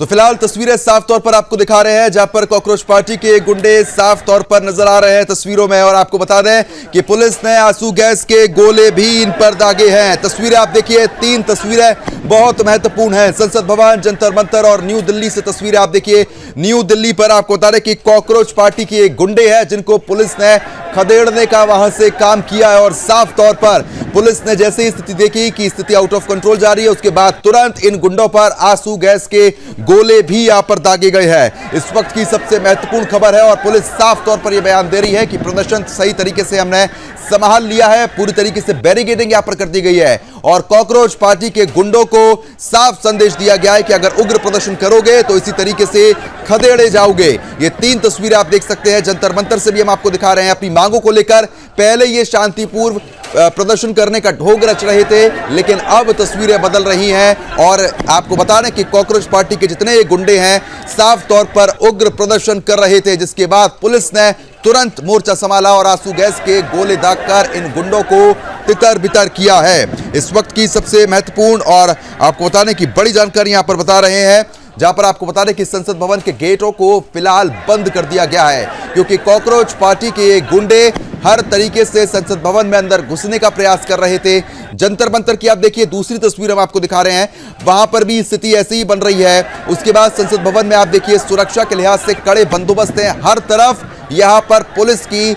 तो फिलहाल तस्वीरें साफ तौर पर आपको दिखा रहे हैं, जहां पर कॉकरोच पार्टी के गुंडे साफ तौर पर नजर आ रहे हैं तस्वीरों में। और आपको बता दें कि पुलिस ने आंसू गैस के गोले भी इन पर दागे हैं। तस्वीरें आप देखिए, 3 तस्वीरें बहुत महत्वपूर्ण हैं। संसद भवन, जंतर मंतर और न्यू दिल्ली से तस्वीरें आप देखिए। न्यू दिल्ली पर आपको बता दें कि कॉकरोच पार्टी के गुंडे हैं जिनको पुलिस ने खदेड़ने का वहां से काम किया है। और साफ तौर पर पुलिस ने जैसे ही स्थिति देखी कि स्थिति आउट ऑफ कंट्रोल जा रही है, उसके बाद तुरंत इन गुंडों पर आंसू गैस के गोले भी यहां पर दागे गए हैं। इस वक्त की सबसे महत्वपूर्ण खबर है और पुलिस साफ तौर पर यह बयान दे रही है कि प्रदर्शन सही तरीके से हमने संभाल लिया है, पूरी तरीके से बैरिकेडिंग यहां पर कर दी गई है। और कॉकरोच पार्टी के गुंडों को साफ संदेश दिया गया है कि अगर उग्र प्रदर्शन करोगे तो इसी तरीके से खदेड़े जाओगे। ये 3 तस्वीरें आप देख सकते हैं। जंतर मंतर से भी हम आपको दिखा रहे हैं। अपनी मांगों को लेकर पहले ये शांतिपूर्व प्रदर्शन करने का ढोंग रच रहे थे, लेकिन अब तस्वीरें बदल रही हैं। और आपको बता दें कि कॉकरोच पार्टी के जितने ये गुंडे हैं साफ तौर पर उग्र प्रदर्शन कर रहे थे, जिसके बाद पुलिस ने तुरंत मोर्चा संभाला और आंसू गैस के गोले दागकर इन गुंडों को तितर बितर किया है। इस वक्त की सबसे महत्वपूर्ण और आपको बताने की बड़ी जानकारी यहां पर बता रहे हैं, जहां पर आपको बता दें कि संसद भवन के गेटों को फिलहाल बंद कर दिया गया है, क्योंकि कॉकरोच पार्टी के ये गुंडे हर तरीके से संसद भवन में अंदर घुसने का प्रयास कर रहे थे। जंतर मंतर की आप देखिए दूसरी तस्वीर हम आपको दिखा रहे हैं, वहां पर भी स्थिति ऐसी ही बन रही है। उसके बाद संसद भवन में आप देखिए सुरक्षा के लिहाज से कड़े बंदोबस्त हैं, हर तरफ यहां पर पुलिस की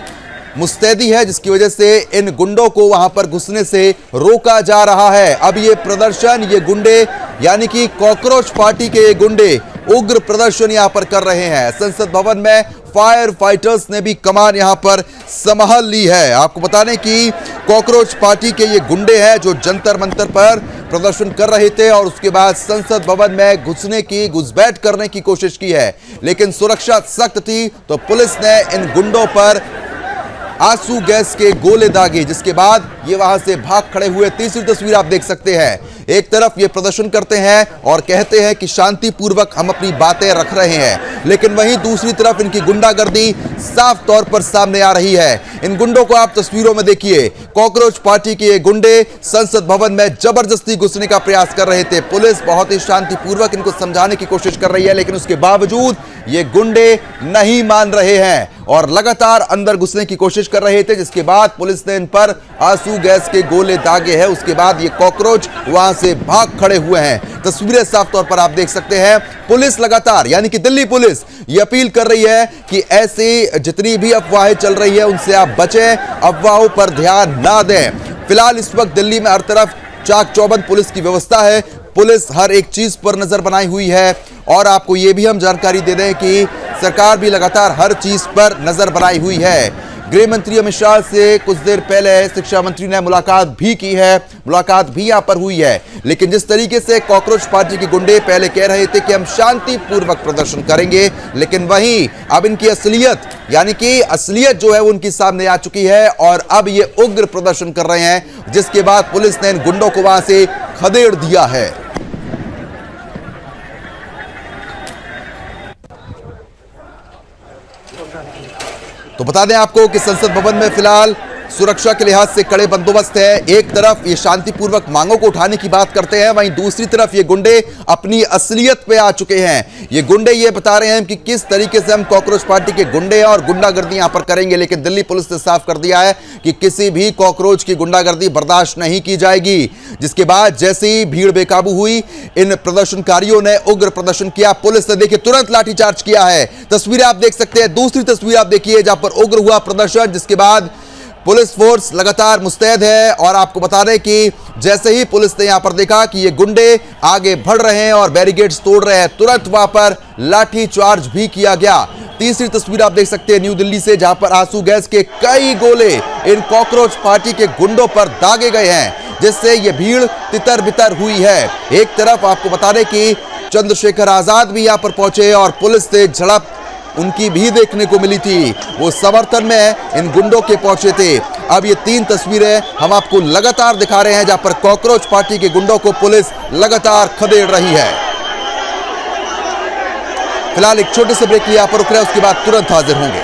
मुस्तैदी है, जिसकी वजह से इन गुंडों को वहां पर घुसने से रोका जा रहा है। अब ये प्रदर्शन, ये गुंडे यानी कि कॉकरोच पार्टी के ये गुंडे उग्र प्रदर्शन यहां पर कर रहे हैं। संसद भवन में फायर फाइटर्स ने भी कमान यहां पर संभाल ली है। आपको बता दें कि कॉकरोच पार्टी के ये गुंडे हैं जो जंतर मंतर पर प्रदर्शन कर रहे थे और उसके बाद संसद भवन में घुसने की, घुसपैठ करने की कोशिश की है, लेकिन सुरक्षा सख्त थी तो पुलिस ने इन गुंडों पर आंसू गैस के गोले दागे, जिसके बाद ये वहां से भाग खड़े हुए। तीसरी तस्वीर आप देख सकते हैं, एक तरफ ये प्रदर्शन करते हैं और कहते हैं कि शांतिपूर्वक हम अपनी बातें रख रहे हैं, लेकिन वहीं दूसरी तरफ इनकी गुंडागर्दी साफ तौर पर सामने आ रही है। इन गुंडों को आप तस्वीरों में देखिए, कॉकरोच पार्टी के ये गुंडे संसद भवन में जबरदस्ती घुसने का प्रयास कर रहे थे। पुलिस बहुत ही शांतिपूर्वक इनको समझाने की कोशिश कर रही है, लेकिन उसके बावजूद ये गुंडे नहीं मान रहे हैं और लगातार अंदर घुसने की कोशिश कर रहे थे, जिसके बाद पुलिस ने इन पर आंसू गैस के गोले दागे हैं। उसके बाद ये कॉकरोच वहां से भाग खड़े हुए हैं। तस्वीरें साफ तौर पर आप देख सकते हैं। पुलिस लगातार यानी कि दिल्ली पुलिस ये अपील कर रही है कि ऐसी जितनी भी अफवाहें चल रही है उनसे आप बचें, अफवाहों पर ध्यान ना दें। फिलहाल इस वक्त दिल्ली में हर तरफ चाक चौबंद पुलिस की व्यवस्था है। पुलिस हर एक चीज पर नजर बनाई हुई है और आपको यह भी हम जानकारी दे दें कि सरकार भी लगातार हर चीज पर नजर बनाई हुई है। गृह मंत्री अमित शाह से कुछ देर पहले शिक्षा मंत्री ने मुलाकात भी की है, मुलाकात भी यहां पर हुई है, लेकिन जिस तरीके से कॉकरोच पार्टी के गुंडे पहले कह रहे थे कि हम शांतिपूर्वक प्रदर्शन करेंगे, लेकिन वहीं अब इनकी असलियत यानी कि असलियत जो है वो उनकी सामने आ चुकी है और अब ये उग्र प्रदर्शन कर रहे हैं, जिसके बाद पुलिस ने इन गुंडों को वहां से खदेड़ दिया है। तो बता दें आपको कि संसद भवन में फिलहाल सुरक्षा के लिहाज से कड़े बंदोबस्त है। एक तरफ ये शांतिपूर्वक मांगों को उठाने की बात करते हैं, वहीं दूसरी तरफ ये गुंडे अपनी असलियत पे आ चुके हैं। ये गुंडे ये बता रहे हैं कि किस तरीके से हम कॉकरोच पार्टी के गुंडे और गुंडागर्दी यहां पर करेंगे, लेकिन दिल्ली पुलिस ने साफ कर दिया है कि किसी भी कॉकरोच की गुंडागर्दी बर्दाश्त नहीं की जाएगी। जिसके बाद जैसे ही भीड़ बेकाबू हुई, इन प्रदर्शनकारियों ने उग्र प्रदर्शन किया। पुलिस ने देखिए तुरंत लाठीचार्ज किया है। तस्वीरें आप देख सकते हैं। दूसरी तस्वीर आप देखिए जहां पर उग्र हुआ प्रदर्शन, जिसके बाद पुलिस फोर्स लगातार मुस्तैद है। और आपको बता दें कि जैसे ही पुलिस ने यहां पर देखा कि ये गुंडे आगे बढ़ रहे हैं और बैरिकेड्स तोड़ रहे हैं, तुरंत वहां पर लाठी चार्ज भी किया गया। तीसरी तस्वीर आप देख सकते हैं न्यू दिल्ली से, जहां पर आंसू गैस के कई गोले इन कॉकरोच पार्टी के गुंडों पर दागे गए हैं, जिससे ये भीड़ तितर बितर हुई है। एक तरफ आपको बता दें कि चंद्रशेखर आजाद भी यहां पर पहुंचे और पुलिस से झड़प उनकी भी देखने को मिली थी। वो समर्थन में इन गुंडों के पहुंचे थे। अब ये 3 तस्वीरें हम आपको लगातार दिखा रहे हैं, जहां पर कॉकरोच पार्टी के गुंडों को पुलिस लगातार खदेड़ रही है। फिलहाल एक छोटे से ब्रेक के लिए यहां पर रुक रहे हैं, उसके बाद तुरंत हाजिर होंगे।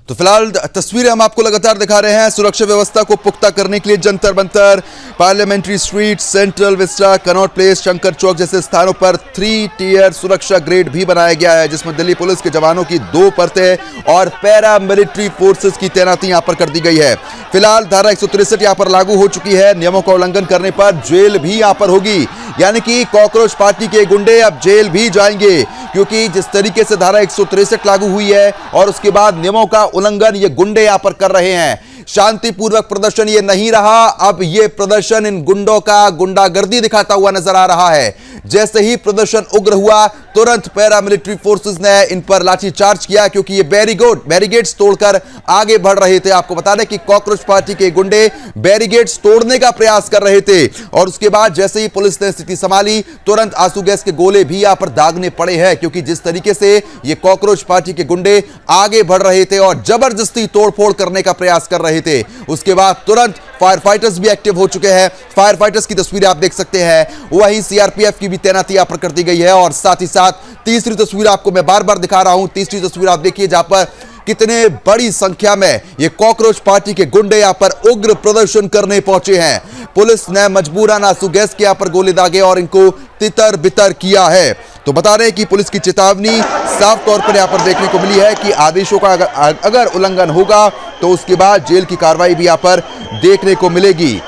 तो फिलहाल तस्वीरें हम आपको लगातार दिखा रहे हैं। सुरक्षा व्यवस्था को पुख्ता करने के लिए Jantar Mantar, Parliamentary Street, Central Vista, Connaught Place, Shankar Chowk जैसे स्थानों पर 3 टियर सुरक्षा ग्रेड भी बनाया गया है, जिसमें दिल्ली पुलिस के जवानों की 2 परतें और पैरा मिलिट्री फोर्सेस की तैनाती यहां पर कर दी गई है। फिलहाल धारा 163 यहां पर लागू हो चुकी है। नियमों का उल्लंघन करने पर जेल भी यहां पर होगी, यानी कि कॉकरोच पार्टी के गुंडे अब जेल भी जाएंगे, क्योंकि जिस तरीके से धारा 163 लागू हुई है और उसके बाद नियमों का उल्लंघन ये गुंडे यहां पर कर रहे हैं। शांतिपूर्वक प्रदर्शन ये नहीं रहा, अब ये प्रदर्शन इन गुंडों का गुंडागर्दी दिखाता हुआ नजर आ रहा है। जैसे ही प्रदर्शन उग्र हुआ, तुरंत पैरा मिलिट्री फोर्सेस ने इन पर लाठीचार्ज किया, क्योंकि ये बैरिकेड्स तोड़कर आगे बढ़ रहे थे। आपको बता दें कि कॉकरोच पार्टी के गुंडे बैरिकेड्स तोड़ने का प्रयास कर रहे थे और उसके बाद जैसे ही पुलिस ने स्थिति संभाली, तुरंत आंसू गैस के गोले भी यहां पर दागने पड़े हैं, क्योंकि जिस तरीके से ये कॉकरोच पार्टी के गुंडे आगे बढ़ रहे थे और जबरदस्ती तोड़फोड़ करने का प्रयास कर रहे थे। उसके बाद तुरंत फायर फाइटर्स भी एक्टिव हो चुके हैं। फायर फाइटर्स की तस्वीरें आप देख सकते हैं। वहीं सीआरपीएफ की भी तैनाती यहां पर कर दी गई है और साथ ही साथ तीसरी तस्वीर आपको मैं बार बार दिखा रहा हूं। तीसरी तस्वीर आप देखिए, जहां पर कितने बड़ी संख्या में ये कॉकरोच पार्टी के गुंडे यहां पर उग्र प्रदर्शन करने पहुंचे हैं। पुलिस ने मजबूरन आंसू गैस के यहां पर गोले दागे और इनको तितर बितर किया है। तो बता रहे हैं कि पुलिस की चेतावनी साफ तौर पर यहां पर देखने को मिली है कि आदेशों का अगर उल्लंघन होगा तो उसके बाद जेल की कार्रवाई भी यहां पर देखने को मिलेगी।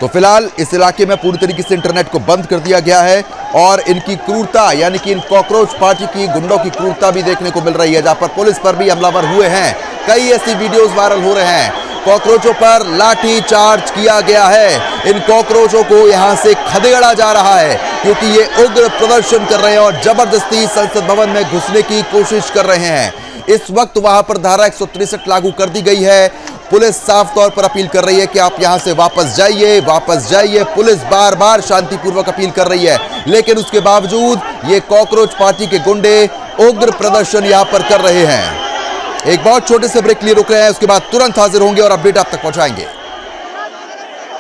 तो फिलहाल इस इलाके में पूरी तरीके से इंटरनेट को बंद कर दिया गया है और इनकी क्रूरता, यानी कि इन कॉकरोच पार्टी की गुंडों की क्रूरता भी देखने को मिल रही है, जहां पर पुलिस पर भी हमलावर हुए हैं। कई ऐसी वीडियोस वायरल हो रहे हैं। कॉकरोचों पर लाठी चार्ज किया गया है। इन कॉकरोचों को यहां से खदेड़ा जा रहा है, क्योंकि ये उग्र प्रदर्शन कर रहे हैं और जबरदस्ती संसद भवन में घुसने की कोशिश कर रहे हैं। इस वक्त वहां पर धारा 163 लागू कर दी गई है। पुलिस साफ तौर पर अपील कर रही है कि आप यहां से वापस जाइए, वापस जाइए। पुलिस बार बार शांतिपूर्वक अपील कर रही है, लेकिन उसके बावजूद ये कॉकरोच पार्टी के गुंडे उग्र प्रदर्शन यहां पर कर रहे हैं। एक बहुत छोटे से ब्रेक लिए रुक रहे हैं, उसके बाद तुरंत हाजिर होंगे और अपडेट आप तक पहुंचाएंगे।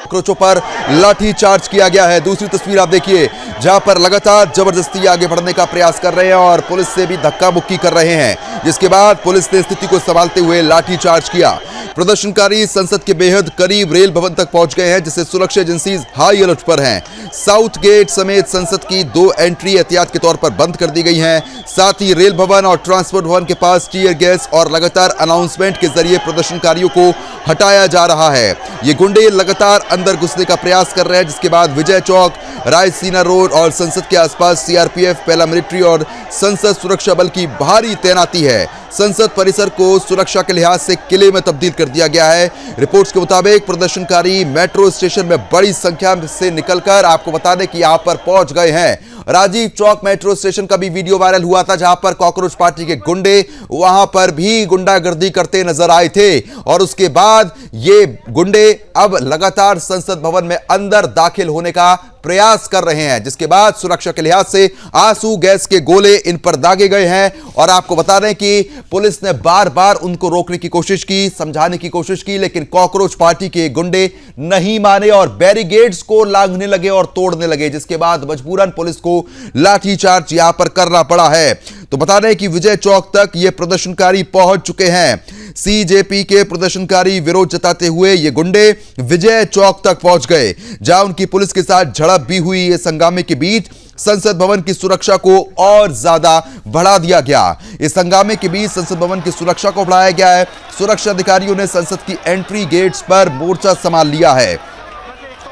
कॉकरोचों पर लाठी चार्ज किया गया है। दूसरी तस्वीर आप देखिए, जहां पर लगातार जबरदस्ती आगे बढ़ने का प्रयास कर रहे हैं और पुलिस से भी धक्का मुक्की कर रहे हैं, जिसके बाद पुलिस ने स्थिति को संभालते हुए लाठी चार्ज किया। प्रदर्शनकारी संसद के बेहद करीब रेल भवन तक पहुंच गए हैं, जिससे सुरक्षा एजेंसीज हाई अलर्ट पर हैं। साउथ गेट समेत संसद की 2 एंट्री एहतियात के तौर पर बंद कर दी गई हैं। साथ ही रेल भवन और ट्रांसपोर्ट भवन के पास टीयर गैस और लगातार अनाउंसमेंट के जरिए प्रदर्शनकारियों को हटाया जा रहा है। ये गुंडे लगातार अंदर घुसने का प्रयास कर रहे हैं, जिसके बाद विजय चौक, रायसीना रोड और संसद के आसपास सीआरपीएफ, पैरा मिलिट्री और संसद सुरक्षा बल की भारी तैनाती है। संसद परिसर को सुरक्षा के लिहाज से किले में तब्दील कर दिया गया है। रिपोर्ट्स के मुताबिक प्रदर्शनकारी मेट्रो स्टेशन में बड़ी संख्या से निकलकर आपको बता दें कि यहां पर पहुंच गए हैं। राजीव चौक मेट्रो स्टेशन का भी वीडियो वायरल हुआ था, जहां पर कॉकरोच पार्टी के गुंडे वहां पर भी गुंडागर्दी करते नजर आए थे और उसके बाद ये गुंडे अब लगातार संसद भवन में अंदर दाखिल होने का प्रयास कर रहे हैं, जिसके बाद सुरक्षा के लिहाज से आंसू गैस के गोले इन पर दागे गए हैं। और आपको बता दें कि पुलिस ने बार बार उनको रोकने की कोशिश की, समझाने की कोशिश की, लेकिन कॉकरोच पार्टी के गुंडे नहीं माने और बैरिकेड्स को लांघने लगे और तोड़ने लगे, जिसके बाद मजबूरन पुलिस को लाठीचार्ज यहां पर करना पड़ा है। तो बता दें कि विजय चौक तक ये प्रदर्शनकारी पहुंच चुके हैं। सीजेपी के प्रदर्शनकारी विरोध जताते हुए ये गुंडे विजय चौक तक पहुंच गए, जहां उनकी पुलिस के साथ झड़प भी हुई। इस हंगामे के बीच संसद भवन की सुरक्षा को और ज्यादा बढ़ा दिया गया। इस हंगामे के बीच संसद भवन की सुरक्षा को बढ़ाया गया है। सुरक्षा अधिकारियों ने संसद की एंट्री गेट्स पर मोर्चा संभाल लिया है।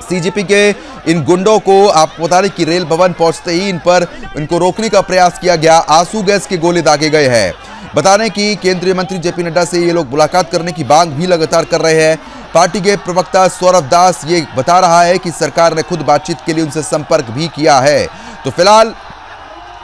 सीजेपी के इन गुंडों को आप बता दें कि रेल भवन पहुंचते ही इनको रोकने का प्रयास किया गया। आंसू गैस के गोले दागे गए हैं। बता दें कि केंद्रीय मंत्री जेपी नड्डा से ये लोग मुलाकात करने की मांग भी लगातार कर रहे हैं। पार्टी के प्रवक्ता सौरभ दास ये बता रहा है कि सरकार ने खुद बातचीत के लिए उनसे संपर्क भी किया है। तो फिलहाल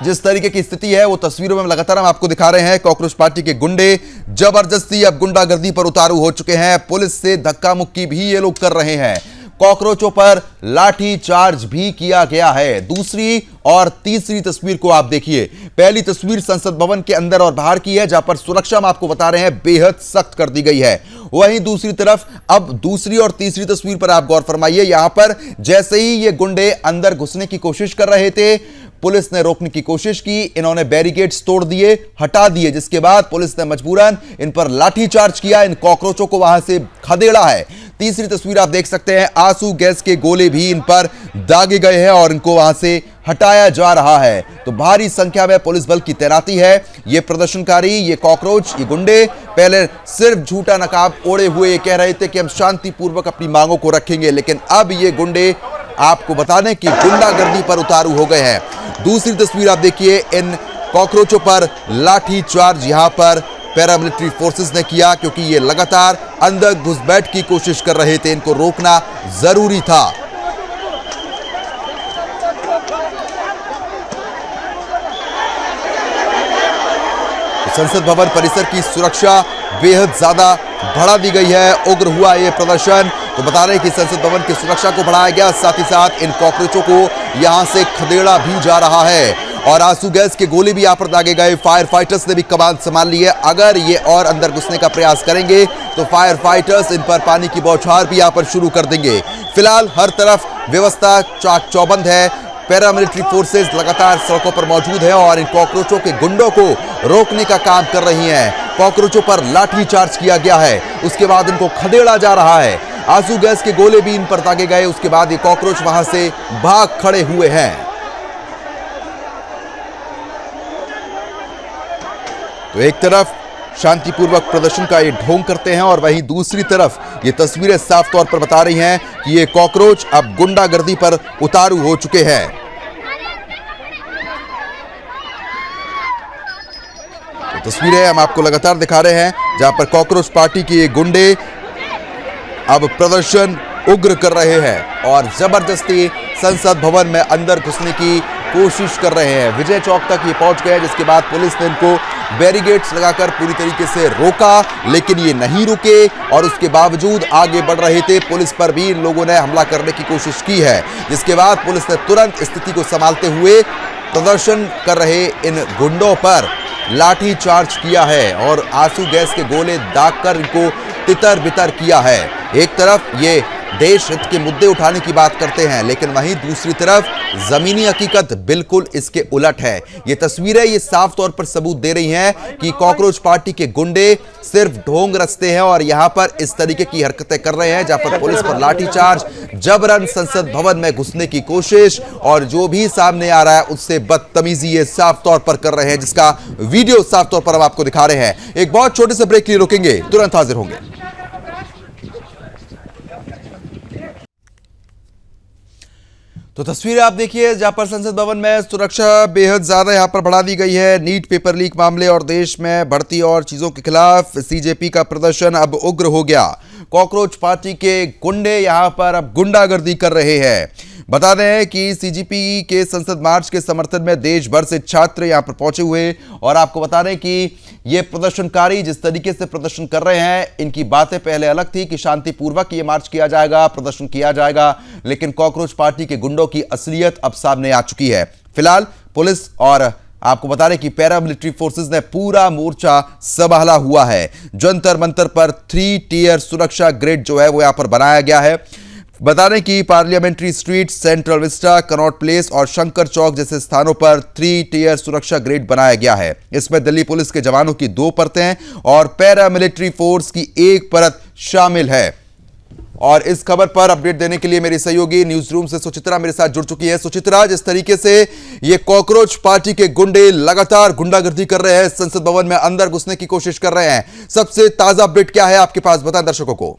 जिस तरीके की स्थिति है वो तस्वीरों में लगातार हम आपको दिखा रहे हैं। कॉकरोच पार्टी के गुंडे जबरदस्ती अब गुंडागर्दी पर उतारू हो चुके हैं। पुलिस से धक्का मुक्की भी ये लोग कर रहे हैं। कॉकरोचों पर लाठी चार्ज भी किया गया है। दूसरी और तीसरी तस्वीर को आप देखिए। पहली तस्वीर संसद भवन के अंदर और बाहर की है, जहां पर सुरक्षा हम आपको बता रहे हैं बेहद सख्त कर दी गई है। वहीं दूसरी तरफ अब दूसरी और तीसरी तस्वीर पर आप गौर फरमाइए। यहां पर जैसे ही ये गुंडे अंदर घुसने की कोशिश कर रहे थे, पुलिस ने रोकने की कोशिश की, इन्होंने बैरिकेड्स तोड़ दिए, हटा दिए, जिसके बाद पुलिस ने मजबूरन इन पर लाठीचार्ज किया, इन कॉकरोचों को वहां से खदेड़ा है। तीसरी तस्वीर आप देख सकते हैं, आंसू गैस के गोले भी इन पर दागे गए हैं और इनको वहां से हटाया जा रहा है। तो भारी संख्या में पुलिस बल की तैनाती है। ये प्रदर्शनकारी, ये कॉकरोच, ये गुंडे पहले सिर्फ झूठा नकाब ओढ़े हुए कह रहे थे कि हम शांतिपूर्वक अपनी मांगों को रखेंगे, लेकिन अब ये गुंडे आपको बता दें कि गुंडागर्दी पर उतारू हो गए हैं। दूसरी तस्वीर आप देखिए, इन कॉकरोचों पर लाठी चार्ज यहां पर पैरामिलिट्री फोर्सेस ने किया, क्योंकि ये लगातार अंदर घुसपैठ की कोशिश कर रहे थे, इनको रोकना जरूरी था। संसद भवन परिसर की सुरक्षा बेहद ज्यादा बढ़ा दी गई है। उग्र हुआ यह प्रदर्शन, तो बता रहे हैं कि संसद भवन की सुरक्षा को बढ़ाया गया, साथ ही साथ इन कॉकरोचों को यहां से खदेड़ा भी जा रहा है और आंसू गैस के गोले भी यहां पर दागे गए। फायर फाइटर्स ने भी कमान संभाल ली है। अगर ये और अंदर घुसने का प्रयास करेंगे तो फायर फाइटर्स इन पर पानी की बौछार भी यहां पर शुरू कर देंगे। फिलहाल हर तरफ व्यवस्था चाक चौबंद है, पैरामिलिट्री फोर्सेस लगातार सड़कों पर मौजूद है और इन कॉकरोचों के गुंडों को रोकने का काम कर रही हैं। कॉकरोचों पर लाठी चार्ज किया गया है, उसके बाद इनको खदेड़ा जा रहा है। आंसू गैस के गोले भी इन पर दागे गए, उसके बाद ये कॉकरोच वहां से भाग खड़े हुए हैं। तो एक तरफ शांतिपूर्वक प्रदर्शन का ये ढोंग करते हैं और वहीं दूसरी तरफ ये तस्वीरें साफ तौर पर बता रही हैं कि ये कॉकरोच अब गुंडागर्दी पर उतारू हो चुके हैं। तो तस्वीरें हम आपको लगातार दिखा रहे हैं जहां पर कॉकरोच पार्टी के ये गुंडे अब प्रदर्शन उग्र कर रहे हैं और जबरदस्ती संसद भवन में अंदर घुसने की कोशिश कर रहे हैं। विजय चौक तक ये पहुंच गए, जिसके बाद पुलिस ने इनको बैरिकेड्स लगाकर पूरी तरीके से रोका, लेकिन ये नहीं रुके और उसके बावजूद आगे बढ़ रहे थे। पुलिस पर भी इन लोगों ने हमला करने की कोशिश की है, जिसके बाद पुलिस ने तुरंत स्थिति को संभालते हुए प्रदर्शन कर रहे इन गुंडों पर लाठी चार्ज किया है और आंसू गैस के गोले दागकर इनको तितर बितर किया है। एक तरफ ये देश हित के मुद्दे उठाने की बात करते हैं, लेकिन वहीं दूसरी तरफ जमीनी हकीकत बिल्कुल इसके उलट है। ये तस्वीरें ये साफ तौर पर सबूत दे रही हैं कि कॉकरोच पार्टी के गुंडे सिर्फ ढोंग रचते हैं और यहां पर इस तरीके की हरकतें कर रहे हैं, जहां पर पुलिस पर लाठीचार्ज, जबरन संसद भवन में घुसने की कोशिश और जो भी सामने आ रहा है उससे बदतमीजी ये साफ तौर पर कर रहे हैं, जिसका वीडियो साफ तौर पर हम आपको दिखा रहे हैं। एक बहुत छोटे से ब्रेक के लिए रुकेंगे, तुरंत हाजिर होंगे। तो तस्वीरें आप देखिए जहां पर संसद भवन में सुरक्षा बेहद ज्यादा यहां पर बढ़ा दी गई है। नीट पेपर लीक मामले और देश में बढ़ती और चीजों के खिलाफ सीजेपी का प्रदर्शन अब उग्र हो गया। कॉकरोच पार्टी के गुंडे यहां पर अब गुंडागर्दी कर रहे हैं। बता दें कि सीजेपी के संसद मार्च के समर्थन में देश भर से छात्र यहां पर पहुंचे हुए और आपको बता दें कि ये प्रदर्शनकारी जिस तरीके से प्रदर्शन कर रहे हैं, इनकी बातें पहले अलग थी कि शांतिपूर्वक ये मार्च किया जाएगा, प्रदर्शन किया जाएगा, लेकिन कॉकरोच पार्टी के गुंडों की असलियत अब सामने आ चुकी है। फिलहाल पुलिस और आपको बता रहे कि पैरामिलिट्री फोर्सेस ने पूरा मोर्चा संभाला हुआ है। जंतर मंतर पर 3 टियर सुरक्षा ग्रिड जो है वो यहां पर बनाया गया है। बता दें कि parliamentary Street, Central Vista, Connaught place और शंकर चौक जैसे स्थानों पर 3 टियर सुरक्षा ग्रिड बनाया गया है। इसमें दिल्ली पुलिस के जवानों की 2 परतें और पैरामिलिट्री फोर्स की 1 परत शामिल है। और इस खबर पर अपडेट देने के लिए मेरी सहयोगी न्यूज रूम से सुचित्रा मेरे साथ जुड़ चुकी है। सुचित्रा, जिस तरीके से ये कॉकरोच पार्टी के गुंडे लगातार गुंडागर्दी कर रहे हैं, संसद भवन में अंदर घुसने की कोशिश कर रहे हैं, सबसे ताजा अपडेट क्या है आपके पास, बताएं दर्शकों को।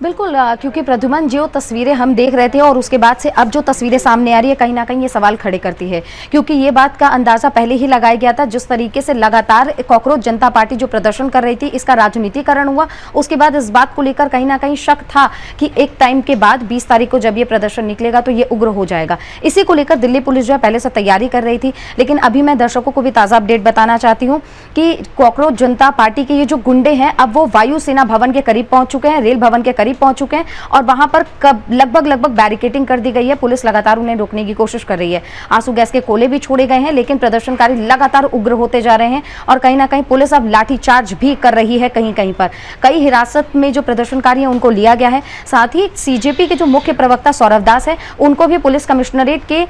बिल्कुल, क्योंकि प्रद्युमन जो तस्वीरें हम देख रहे थे और उसके बाद से अब जो तस्वीरें सामने आ रही है, कहीं ना कहीं ये सवाल खड़े करती है, क्योंकि ये बात का अंदाजा पहले ही लगाया गया था। जिस तरीके से लगातार कॉकरोच जनता पार्टी जो प्रदर्शन कर रही थी, इसका राजनीतिकरण हुआ, उसके बाद इस बात को लेकर कहीं ना कहीं शक था कि एक टाइम के बाद 20 तारीख को जब ये प्रदर्शन निकलेगा तो ये उग्र हो जाएगा। इसी को लेकर दिल्ली पुलिस जो है पहले से तैयारी कर रही थी, लेकिन अभी मैं दर्शकों को भी ताज़ा अपडेट बताना चाहती हूँ कि कॉकरोच जनता पार्टी के ये जो गुंडे हैं अब वो वायुसेना भवन के करीब पहुंच चुके हैं, रेल भवन के करीब करीब पहुंच चुके हैं और वहां पर लगभग बैरिकेडिंग कर दी गई है। पुलिस लगातार उन्हें रोकने की कोशिश कर रही है। आंसू गैस के गोले भी छोड़े गए हैं, लेकिन प्रदर्शनकारी लगातार उग्र होते जा रहे हैं और कहीं ना कहीं पुलिस अब लाठीचार्ज भी कर रही है। कहीं कहीं पर कई हिरासत में जो प्रदर्शनकारी हैं उनको लिया गया है। साथ ही सीजेपी के जो मुख्य प्रवक्ता सौरभ दास है उनको भी पुलिस कमिश्नरेट के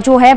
जो है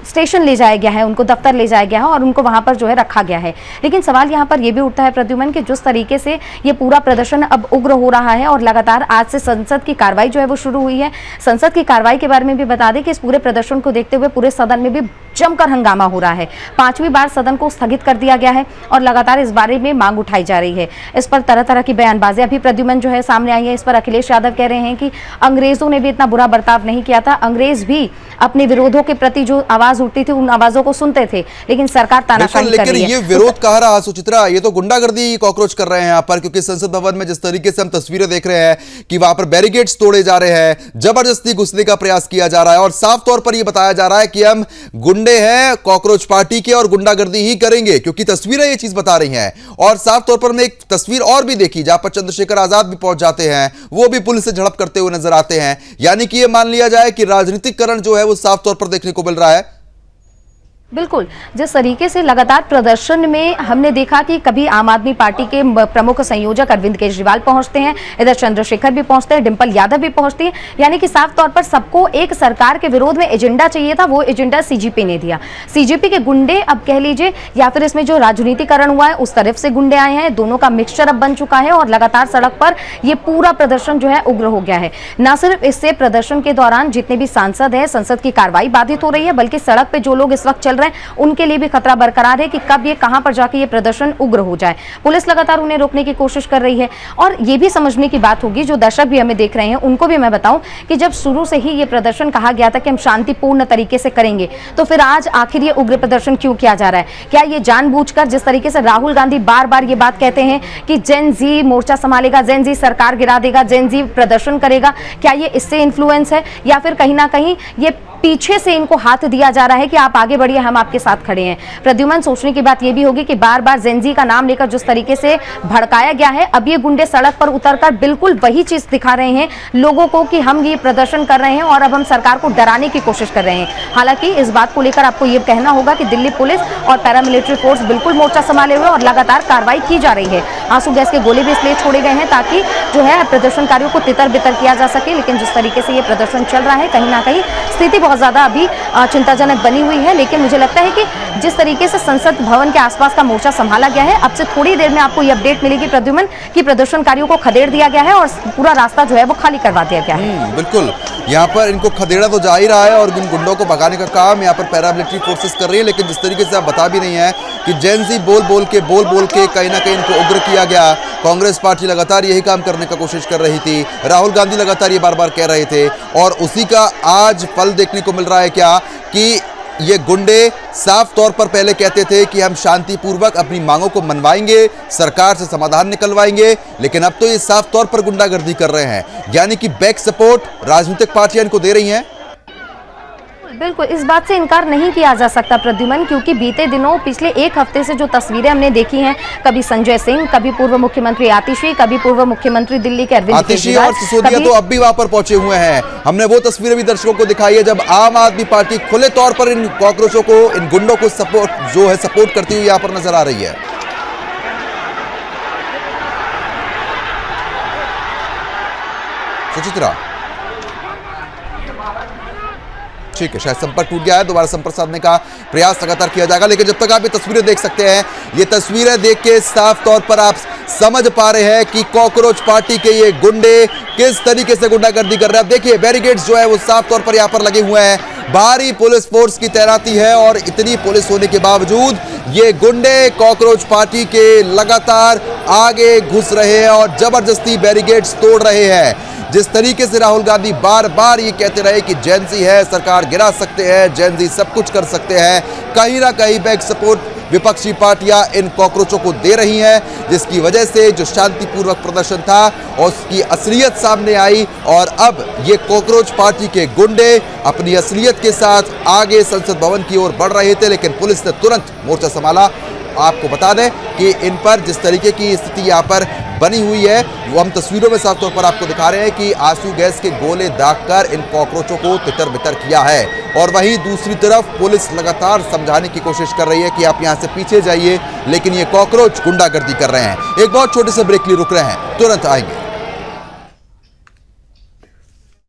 स्टेशन ले जाया गया है, उनको दफ्तर ले जाया गया है और उनको वहां पर जो है रखा गया है। लेकिन सवाल यहां पर यह भी उठता है प्रद्युमन कि जिस तरीके से ये पूरा प्रदर्शन अब उग्र हो रहा है और लगातार आज से संसद की कार्रवाई जो है वो शुरू हुई है। संसद की कार्रवाई के बारे में भी बता दें कि इस पूरे प्रदर्शन को देखते हुए पूरे सदन में भी जमकर हंगामा हो रहा है। 5वीं बार सदन को स्थगित कर दिया गया है और लगातार इस बारे में मांग उठाई जा रही है। इस पर तरह तरह की बयानबाजियां भी प्रद्युमन जो है सामने आई है। इस पर अखिलेश यादव कह रहे हैं कि अंग्रेजों ने भी इतना बुरा बर्ताव नहीं किया था, अंग्रेज भी अपने विरोधों के प्रति जो आवाज उठती थी उन आवाजों को सुनते थे, लेकिन सरकार तानाशाही कर रही है। ये विरोध कह रहा सुचित्रा, ये तो गुंडागर्दी कॉकरोच कर रहे हैं यहाँ पर, क्योंकि संसद भवन में जिस तरीके से हम तस्वीरें देख रहे हैं कि वहां पर बैरिकेड्स तोड़े जा रहे हैं, जबरदस्ती घुसने का प्रयास किया जा रहा है और साफ तौर पर यह बताया जा रहा है कि हम गुंडे हैं कॉकरोच पार्टी के और गुंडागर्दी ही करेंगे, क्योंकि तस्वीरें ये चीज बता रही हैं। और साफ तौर पर हमने एक तस्वीर और भी देखी जहां पर चंद्रशेखर आजाद भी पहुंच जाते हैं, वो भी पुलिस से झड़प करते हुए नजर आते हैं। यानी कि यह मान लिया जाए कि राजनीतिकरण जो है वो साफ तौर पर देखने को मिल रहा है। बिल्कुल, जिस तरीके से लगातार प्रदर्शन में हमने देखा कि कभी आम आदमी पार्टी के प्रमुख संयोजक अरविंद केजरीवाल पहुंचते हैं, इधर चंद्रशेखर भी पहुंचते हैं, डिंपल यादव भी पहुंचती है, यानी कि साफ तौर पर सबको एक सरकार के विरोध में एजेंडा चाहिए था, वो एजेंडा सीजेपी ने दिया। सीजेपी के गुंडे अब कह लीजिए या फिर इसमें जो राजनीतिकरण हुआ है उस तरफ से गुंडे आए हैं, दोनों का मिक्सचर अब बन चुका है और लगातार सड़क पर यह पूरा प्रदर्शन जो है उग्र हो गया है। न सिर्फ इससे प्रदर्शन के दौरान जितने भी सांसद है, संसद की कार्रवाई बाधित हो रही है, बल्कि सड़क पे जो लोग इस वक्त चल रहे हैं उनके लिए भी खतरा बरकरार है कि कब ये कहां पर जाके ये प्रदर्शन उग्र हो जाए। पुलिस लगातार उन्हें रोकने की कोशिश कर रही है और ये भी समझने की बात होगी, जो दर्शक भी हमें देख रहे हैं उनको भी मैं बताऊं कि जब शुरू से ही ये प्रदर्शन कहा गया था कि हम शांतिपूर्ण तरीके से करेंगे, तो फिर आज आखिर ये उग्र प्रदर्शन क्यों किया जा रहा है? क्या ये जानबूझकर, जिस तरीके से राहुल गांधी बार बार ये बात कहते हैं कि जेन जी मोर्चा संभालेगा, जेन जी सरकार गिरा देगा, जेन जी प्रदर्शन करेगा, क्या ये इससे इन्फ्लुएंस है या फिर कहीं ना कहीं ये पीछे से इनको हाथ दिया जा रहा है कि आप आगे बढ़िए, हम आपके साथ खड़े हैं? प्रद्युमन, सोचने की बात यह भी होगी कि बार बार जेनजी का नाम लेकर जिस तरीके से भड़काया गया है, अब ये गुंडे सड़क पर उतरकर बिल्कुल वही चीज दिखा रहे हैं लोगों को कि हम ये प्रदर्शन कर रहे हैं और अब हम सरकार को डराने की कोशिश कर रहे हैं। हालांकि इस बात को लेकर आपको ये कहना होगा कि दिल्ली पुलिस और पैरामिलिट्री फोर्स बिल्कुल मोर्चा संभाले हुए और लगातार कार्रवाई की जा रही है। आंसू गैस के गोले भी इसलिए छोड़े गए हैं ताकि जो है प्रदर्शनकारियों को तितर बितर किया जा सके, लेकिन जिस तरीके से ये प्रदर्शन चल रहा है कहीं ना कहीं स्थिति बहुत ज्यादा अभी चिंताजनक बनी हुई है। लेकिन मुझे लगता है कि जिस तरीके से संसद भवन के आसपास का मोर्चा संभाला गया है, अब से थोड़ी देर में आपको ये अपडेट मिलेगी प्रद्युमन कि प्रदर्शनकारियों को खदेड़ दिया गया है और पूरा रास्ता जो है वो खाली करवा दिया गया है। बिल्कुल, यहाँ पर इनको खदेड़ा तो जा ही रहा है और इन गुंडों को भगाने का काम यहाँ पर पैरामिलिट्री फोर्सेस कर रही है, लेकिन जिस तरीके से आप बता भी नहीं है कि जेनजी बोल बोल के कहीं ना कहीं इनको उग्र किया गया। कांग्रेस पार्टी लगातार यही काम करने का कोशिश कर रही थी, राहुल गांधी लगातार ये बार बार कह रहे थे और उसी का आज फल देखने को मिल रहा है क्या कि ये गुंडे साफ तौर पर पहले कहते थे कि हम शांतिपूर्वक अपनी मांगों को मनवाएंगे, सरकार से समाधान निकलवाएंगे, लेकिन अब तो ये साफ तौर पर गुंडागर्दी कर रहे हैं। यानी कि बैक सपोर्ट राजनीतिक पार्टियां इनको दे रही हैं। बिल्कुल, इस बात से इनकार नहीं किया जा सकता प्रद्युमन, क्योंकि बीते दिनों पिछले एक हफ्ते से जो तस्वीरें हमने देखी हैं, कभी संजय सिंह, कभी पूर्व मुख्यमंत्री आतिशी, कभी पूर्व मुख्यमंत्री दिल्ली के अरविंद केजरीवाल और सिसोदिया तो अब भी वहां पर पहुंचे हुए हैं। हमने वो तस्वीरें भी दर्शकों को दिखाई है जब आम आदमी पार्टी खुले तौर पर इन कॉकरोचों को, इन गुंडों को सपोर्ट करती हुई यहां पर नजर आ रही है। सुचित्रा, ठीक है, शायद संपर्क टूट गया है, दोबारा संपर्क साधने का प्रयास लगातार किया जाएगा, लेकिन जब तक आप ये तस्वीरें देख सकते हैं, ये तस्वीरें देख के साफ तौर पर आप समझ पा रहे हैं कि कॉकरोच पार्टी के ये गुंडे किस तरीके से गुंडागर्दी कर रहे हैं। आप देखिए बैरिकेड्स जो है वो साफ तौर पर यहां पर लगे हुए हैं, भारी पुलिस फोर्स की तैनाती है और इतनी पुलिस होने के बावजूद ये गुंडे कॉकरोच पार्टी के लगातार आगे घुस रहे हैं और जबरदस्ती बैरिकेड्स तोड़ रहे हैं। जिस तरीके से राहुल गांधी बार बार ये कहते रहे कि जेनजी है, सरकार गिरा सकते हैं, जेनजी सब कुछ कर सकते हैं, कहीं ना कहीं बैक सपोर्ट विपक्षी पार्टियां इन कॉकरोचों को दे रही हैं, जिसकी वजह से जो शांतिपूर्वक प्रदर्शन था और उसकी असलियत सामने आई और अब ये कॉकरोच पार्टी के गुंडे अपनी असलियत के साथ आगे संसद भवन की ओर बढ़ रहे थे, लेकिन पुलिस ने तुरंत मोर्चा संभाला। आपको बता दें कि इन पर जिस तरीके की स्थिति यहाँ पर बनी हुई है। वो हम तस्वीरों में साफ तौर पर आपको दिखा रहे हैं कि आंसू गैस के गोले दागकर इन कॉकरोचों को तितर बितर किया है। और वहीं दूसरी तरफ पुलिस लगातार समझाने की कोशिश कर रही है कि आप यहां से पीछे जाइए, लेकिन ये कॉकरोच गुंडागर्दी कर रहे हैं। एक बहुत छोटे से ब्रेक लिए रुक रहे हैं, तुरंत आएंगे।